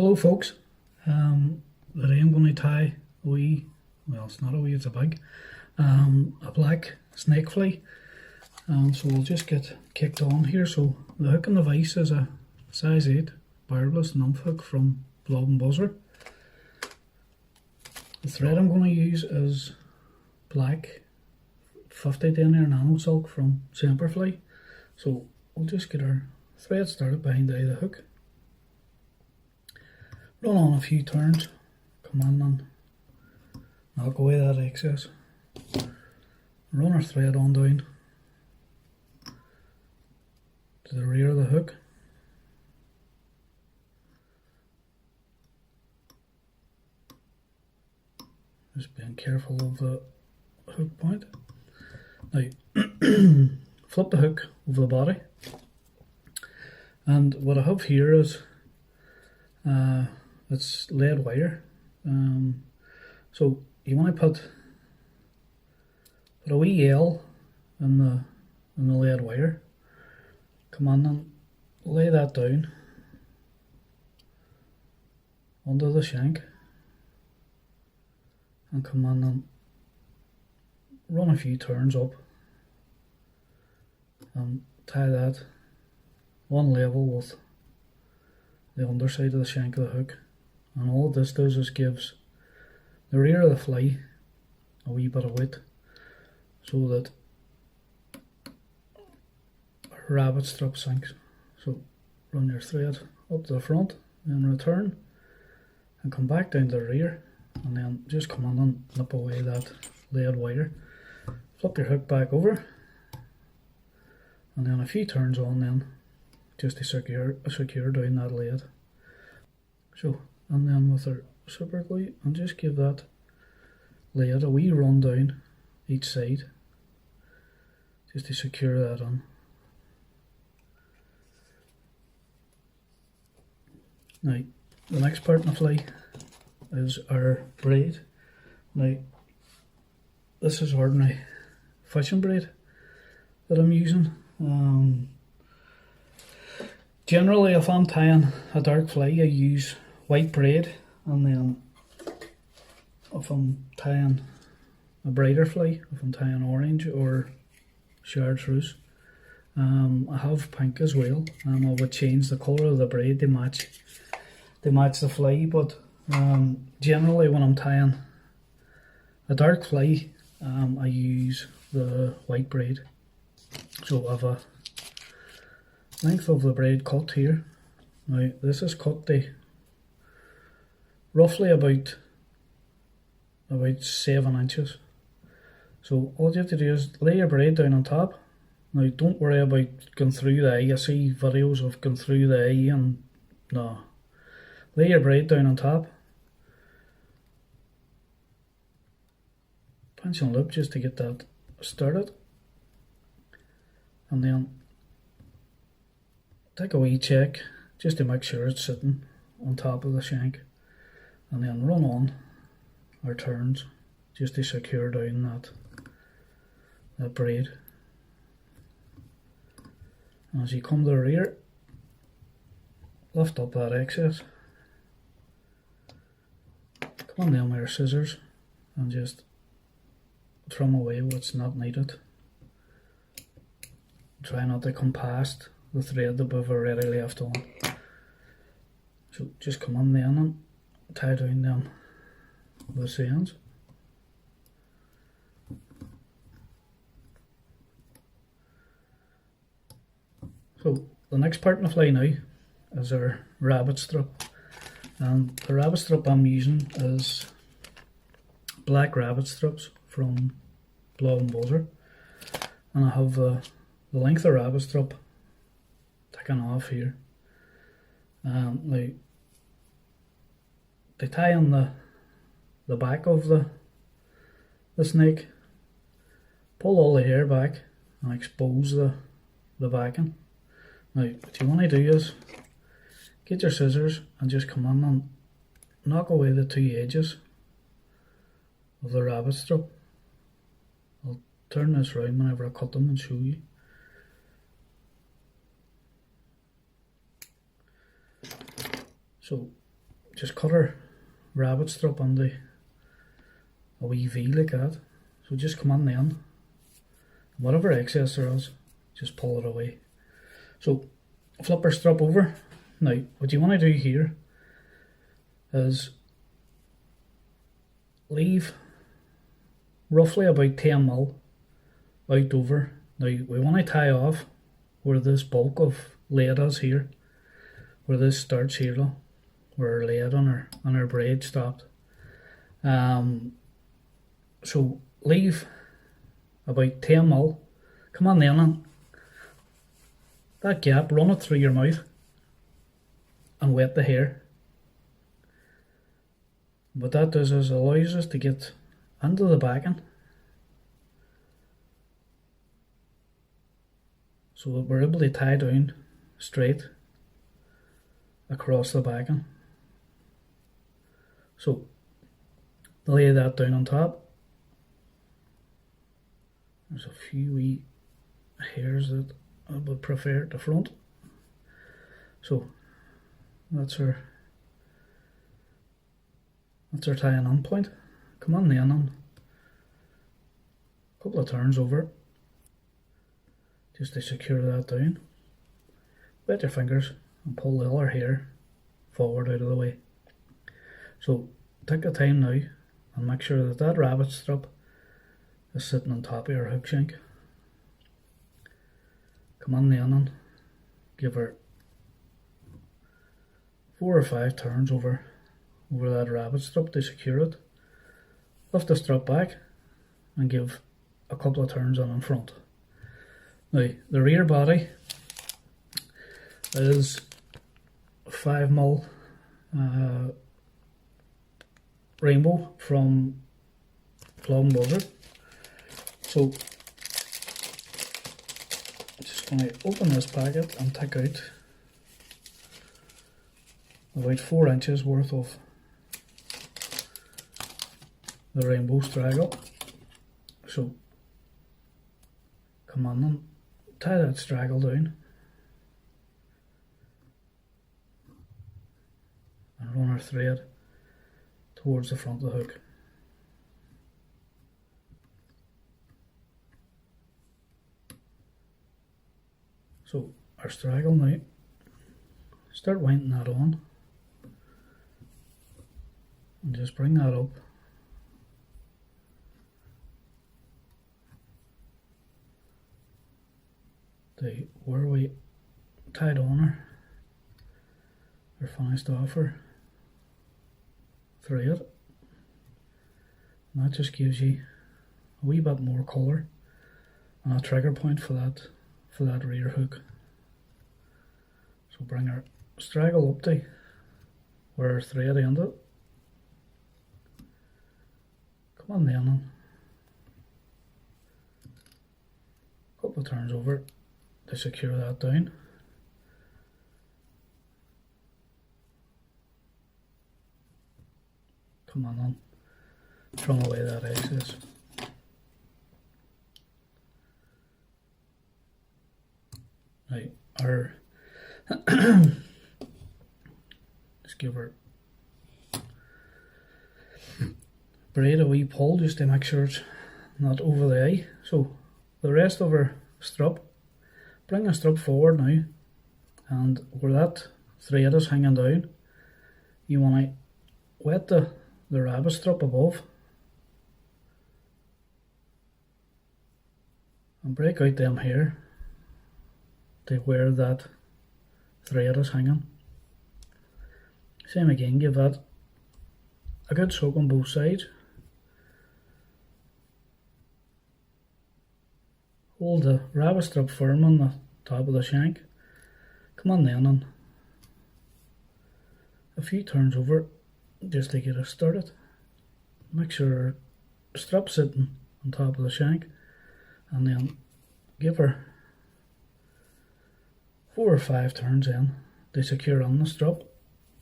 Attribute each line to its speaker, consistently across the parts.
Speaker 1: Hello folks, today I'm going to tie a wee, well it's not a wee, it's a big, a black snake fly. So we'll just get kicked on here. So the hook and the vise is a size 8 barbless nymph hook from Blob and Buzzer. The thread I'm going to use is black 50 denier nano silk from Semperfly. So we'll just get our thread started behind the hook. Run on a few turns, come on and knock away that excess. Run our thread on down to the rear of the hook. Just being careful of the hook point. Now flip the hook over the body, and what I have here is it's lead wire. So you want to put a wee L in the lead wire. Come on and lay that down under the shank, and come on and run a few turns up and tie that one level with the underside of the shank of the hook. And all this does is gives the rear of the fly a wee bit of weight, so that a rabbit strap sinks. So run your thread up to the front, then return and come back down to the rear, and then just come on and nip away that lead wire. Flip your hook back over, and then a few turns on then, just to secure down that lead. So, and then with our super glue, and just give that lead a wee run down each side, just to secure that on. Now, the next part in the fly is our braid. Now, this is ordinary fishing braid that I'm using. Generally, if I'm tying a dark fly, I use white braid, and then if I'm tying a brighter fly, if I'm tying orange or chartreuse, I have pink as well. I would change the colour of the braid to match the fly, but generally when I'm tying a dark fly, I use the white braid. So I have a length of the braid cut here. Now this is cut to roughly about 7 inches. So all you have to do is lay your braid down on top. Now don't worry about going through the eye. I see videos of going through the eye, and no. Lay your braid down on top. Pinch and loop just to get that started. And then take a wee check just to make sure it's sitting on top of the shank. And then run on our turns just to secure down that braid. And as you come to the rear, lift up that excess. Come on down with your scissors and just trim away what's not needed. Try not to come past the thread that we've already left on. So just come on then and tie down them loose ends. So the next part in the fly now is our rabbit strip, and the rabbit strip I'm using is black rabbit strips from Blob and Buzzer, and I have the length of rabbit strip taken off here. Now they tie on the back of the snake, pull all the hair back and expose the backing. Now what you want to do is get your scissors and just come on and knock away the two edges of the rabbit strip. I'll turn this round whenever I cut them and show you. So just cut our rabbit strap into a wee V like that. So just come on then, whatever excess there is, just pull it away. So flip our strap over. Now what you want to do here is leave roughly about 10mm out over. Now we want to tie off where this bulk of lead is here, where this starts here though, where our lead on our braid stopped. So leave about 10mm, come on then, and that gap, run it through your mouth and wet the hair. What that does is allows us to get into the backing, so that we're able to tie down straight across the backing. So lay that down on top. There's a few wee hairs that I would prefer at the front. So that's our tying on point. Come on then, on a couple of turns over just to secure that down. Wet your fingers and pull the other hair forward out of the way. So take the time now and make sure that that rabbit strap is sitting on top of your hook shank. Come on then and give her 4 or 5 turns over that rabbit strap to secure it. Lift the strap back and give a couple of turns on in front. Now the rear body is 5mm rainbow from Plum Buzzard. So I'm just going to open this packet and take out about 4 inches worth of the rainbow straggle. So come on and tie that straggle down and run our thread towards the front of the hook. So our straggle now, start winding that on and just bring that up to where we tied on our finished off our thread, and that just gives you a wee bit more colour and a trigger point for that rear hook. So bring our straggle up to where our thread ended. Come on then, and a couple of turns over to secure that down. Come on then, trim away that excess. Right, our just give her braid a wee pull just to make sure it's not over the eye. So the rest of our strap, bring the strap forward now, and where that thread is hanging down, you want to wet the rabbit strap above and break out them here to where that thread is hanging. Same again, give that a good soak on both sides. Hold the rabbit strap firm on the top of the shank. Come on then, and a few turns over just to get us started. Make sure the strap's sitting on top of the shank, and then give her 4 or 5 turns in to secure on the strap.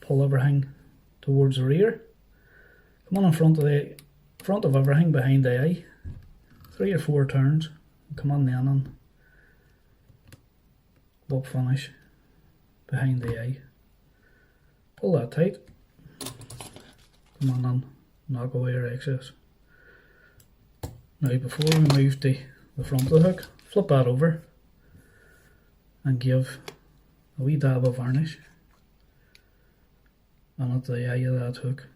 Speaker 1: Pull everything towards the rear. Come on in front of everything behind the eye. 3 or 4 turns. Come on then and bob finish behind the eye. Pull that tight. come on and knock away your excess. Now before we move the front of the hook, flip that over and give a wee dab of varnish and at the eye of that hook,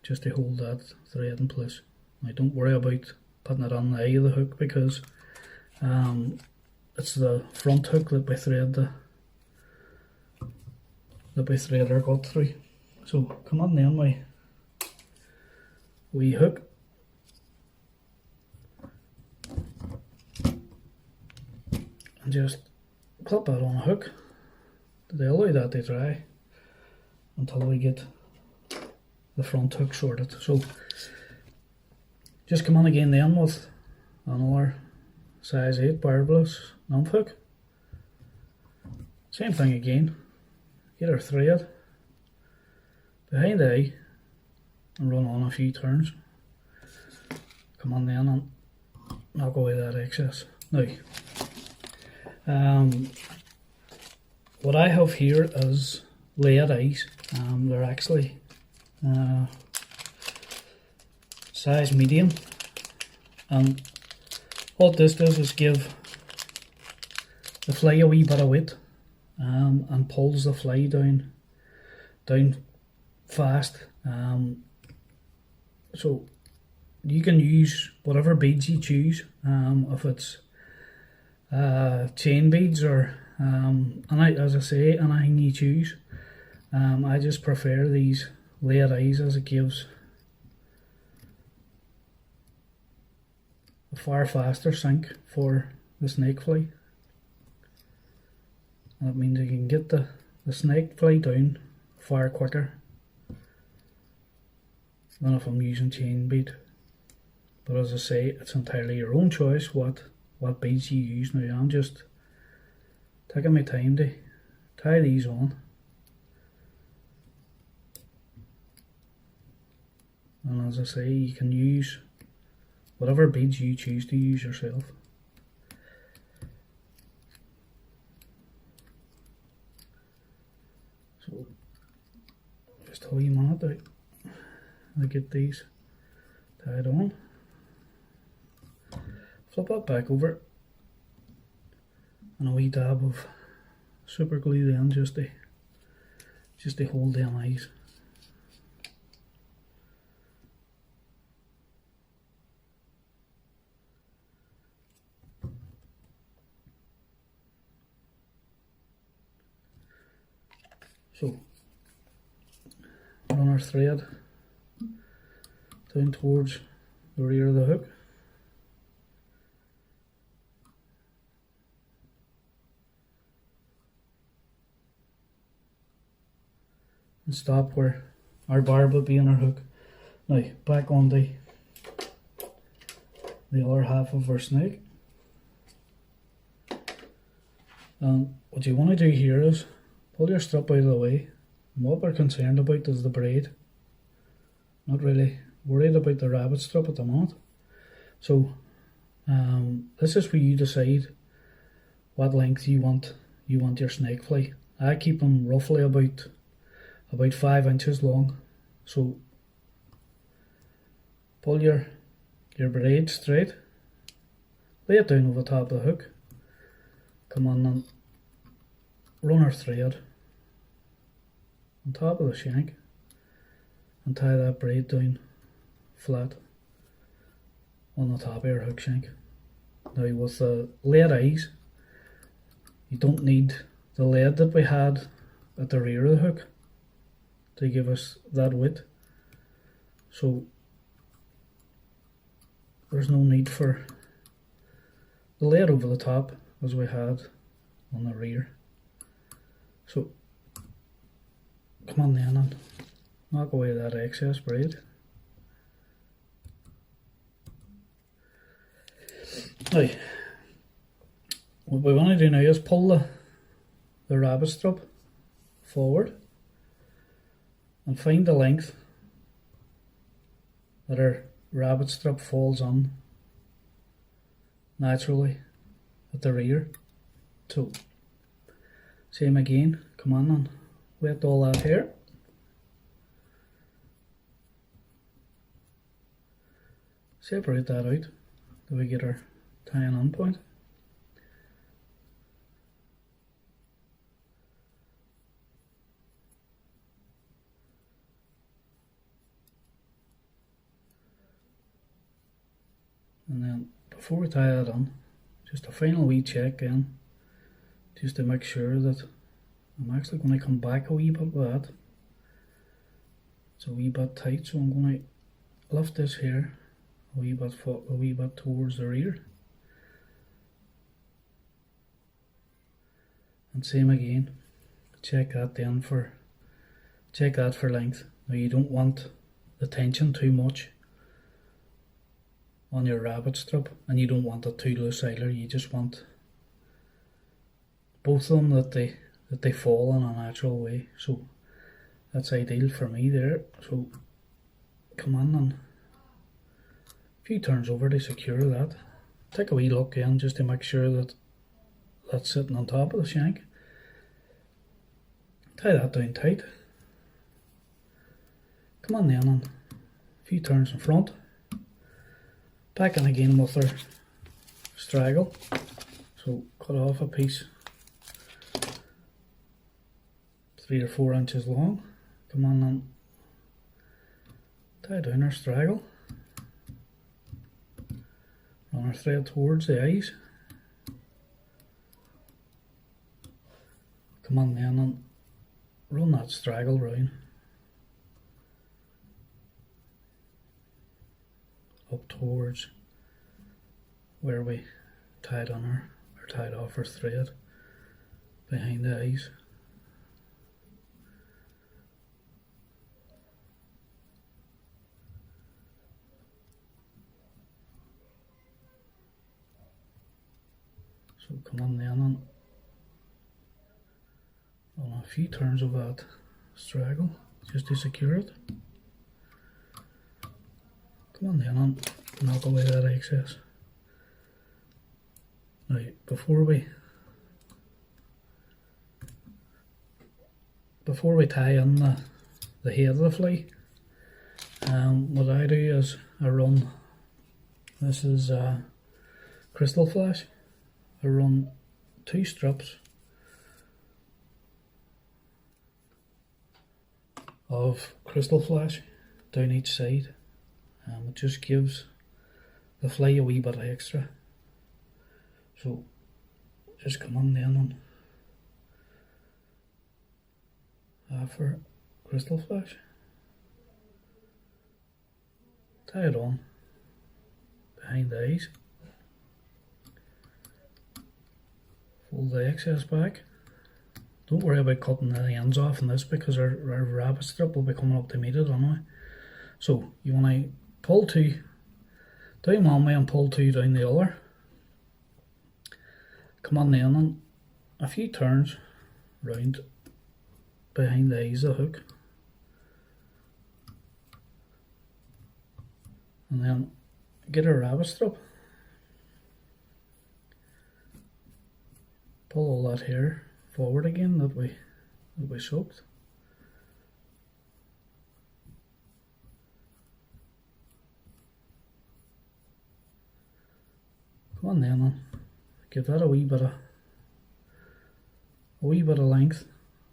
Speaker 1: just to hold that thread in place. Now don't worry about putting it on the eye of the hook, because it's the front hook that we thread our gut through. So come on then, my wee hook. And just clip that on a hook. They allow that to dry until we get the front hook sorted. So just come on again then with another size 8 barbless nymph hook. Same thing again. Get our thread behind the eye and run on a few turns. Come on then and knock away that excess. Now, what I have here is lead eyes. They're actually size medium, and what this does is give the fly a wee bit of weight and pulls the fly down fast. So you can use whatever beads you choose, if it's chain beads or as I say, anything you choose. I just prefer these lead eyes, as it gives a far faster sink for the snake fly. And it means you can get the snake fly down far quicker than if I'm using chain bead. But as I say, it's entirely your own choice what beads you use. Now I'm just taking my time to tie these on. And as I say, you can use whatever beads you choose to use yourself. So just a wee minute out to get these tied on. Flip that back over and a wee dab of super glue then, just to hold them eyes. So run our thread down towards the rear of the hook. And stop where our barb will be in our hook. Now back on the other half of our snake. And what you want to do here is pull your strip out of the way. And what we're concerned about is the braid. Not really worried about the rabbit strip at the moment. So this is where you decide what length you want your snake fly. I keep them roughly about 5 inches long. So pull your braid straight, lay it down over the top of the hook, come on and run our thread on top of the shank and tie that braid down flat on the top of your hook shank. Now with the lead eyes, you don't need the lead that we had at the rear of the hook to give us that width, so there's no need for the lead over the top as we had on the rear. So come on then and knock away that excess braid. Now what we want to do now is pull the rabbit strip forward and find the length that our rabbit strip falls on naturally at the rear. So same again, come on and wet all that hair. separate that out so we get our tying on point. And then before we tie that on, just a final wee check in, just to make sure that I'm actually going to come back a wee bit with that. It's a wee bit tight, so I'm going to lift this here a wee bit towards the rear. And same again, check that for length. Now you don't want the tension too much on your rabbit strip, and you don't want it too loose either. You just want both of them that they fall in a natural way. So that's ideal for me there. So come on and a few turns over to secure that. Take a wee look in just to make sure that that's sitting on top of the shank. Tie that down tight. Come on then, and a few turns in front. Back in again with our straggle. So cut off a piece 3 or 4 inches long. Come on and tie down our straggle. Run our thread towards the eyes. Come on then and run that straggle round up towards where we tied on her, or tied off our thread behind the eyes. So come on then and run a few turns of that straggle just to secure it. Come on then and knock away that excess. Now before we tie in the head of the fly, what I do is I run, this is crystal flash, I run 2 strips of crystal flash down each side. It just gives the fly a wee bit extra. So just come on then and half our crystal flash. Tie it on behind the eyes. Fold the excess back. Don't worry about cutting the ends off in this because our rabbit strip will be coming up to meet it anyway. So you want to pull 2 down one way and pull 2 down the other. Come on then and a few turns round behind the eyes of the hook. And then get our rabbit strip. Pull all that hair forward again that we soaked. Come on then and give that a wee bit of length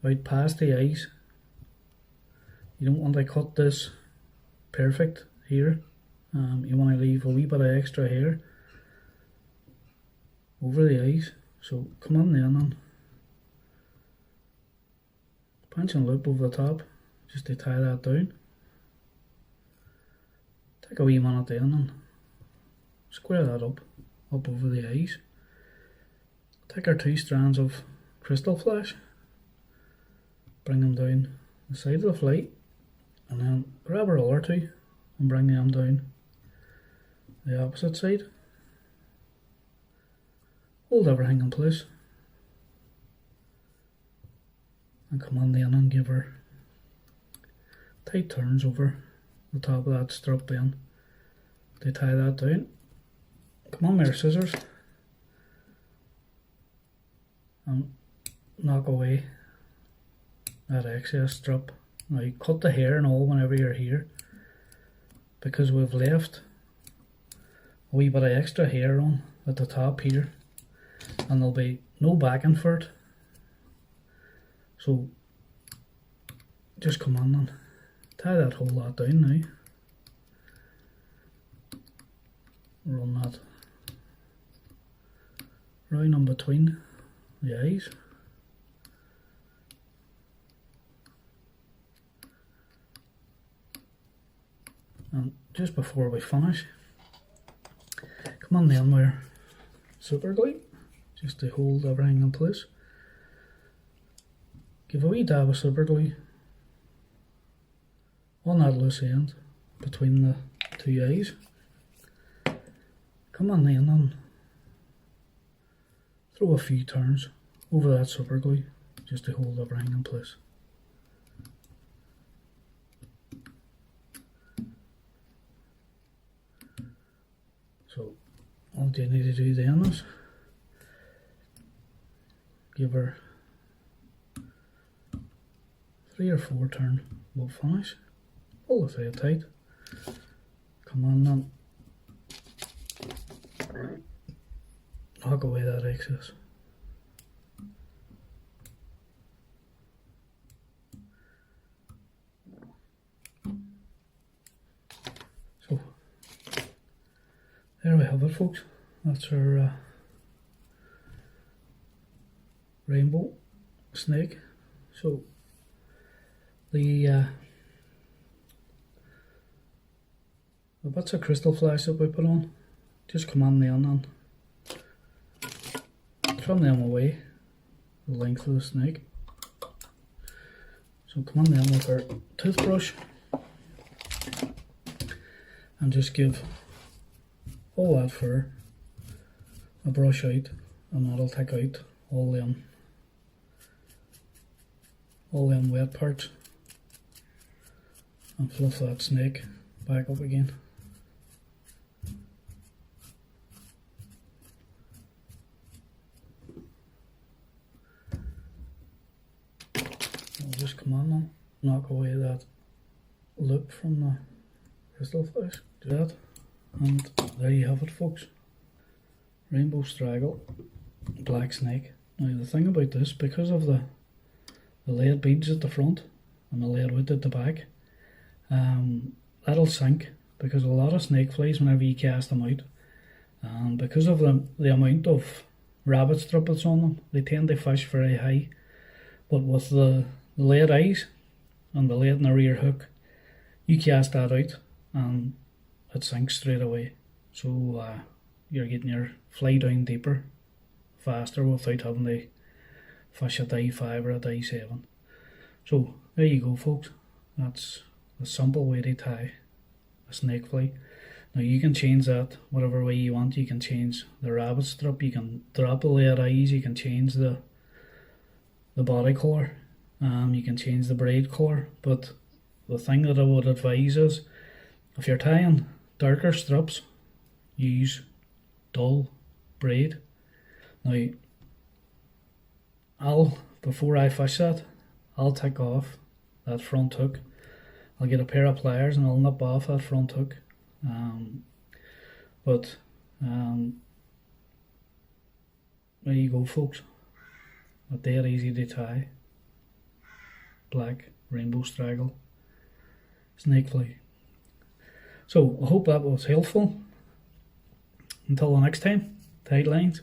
Speaker 1: out past the eyes. You don't want to cut this perfect here. You want to leave a wee bit of extra hair over the eyes. So come on then and punch and loop over the top just to tie that down. Take a wee minute then and square that up over the eyes. Take our 2 strands of crystal flash, bring them down the side of the fly, and then grab our other 2 and bring them down the opposite side. Hold everything in place and come on then and give her tight turns over the top of that strip then to tie that down. Come on with our scissors and knock away that excess strip. Now you cut the hair and all whenever you're here, because we've left a wee bit of extra hair on at the top here, and there'll be no backing for it. So just come on and tie that whole lot down now. Run that round in between the eyes. And just before we finish, come on then with super glue, just to hold everything in place. Give a wee dab of super glue on that loose end between the two eyes. Come on then and throw a few turns over that super glue just to hold everything in place. So all you need to do then is give her 3 or 4 turns, we'll finish. Pull the thread tight. Come on then. Knock away that excess. So there we have it, folks. That's our rainbow snake. So the bits of crystal flash that we put on, just come on then and trim them away the length of the snake. So come on then with our toothbrush and just give all that fur a brush out, and that'll take out all them wet parts and fluff that snake back up again. I'll just come on and knock away that loop from the crystal flash. Do that, and there you have it, folks. Rainbow Straggle black snake. Now the thing about this, because of the lead beads at the front and the lead wood at the back, that'll sink, because a lot of snake flies, whenever you cast them out, and because of the amount of rabbit strip that's on them, they tend to fish very high. But with the lead eyes and the lead in the rear hook, you cast that out and it sinks straight away. So you're getting your fly down deeper, faster, without having to fish a dive 5 or a dive 7. So there you go, folks. That's a simple way to tie a snake fly. Now you can change that whatever way you want. You can change the rabbit strip, you can drop the lead eyes, you can change the body colour, you can change the braid colour. But the thing that I would advise is, if you're tying darker strips, use dull braid. Now before I fish that, I'll take off that front hook. I'll get a pair of pliers and I'll nip off that front hook. There you go, folks. A dead easy to tie black rainbow straggle snake fly. So I hope that was helpful. Until the next time, tight lines.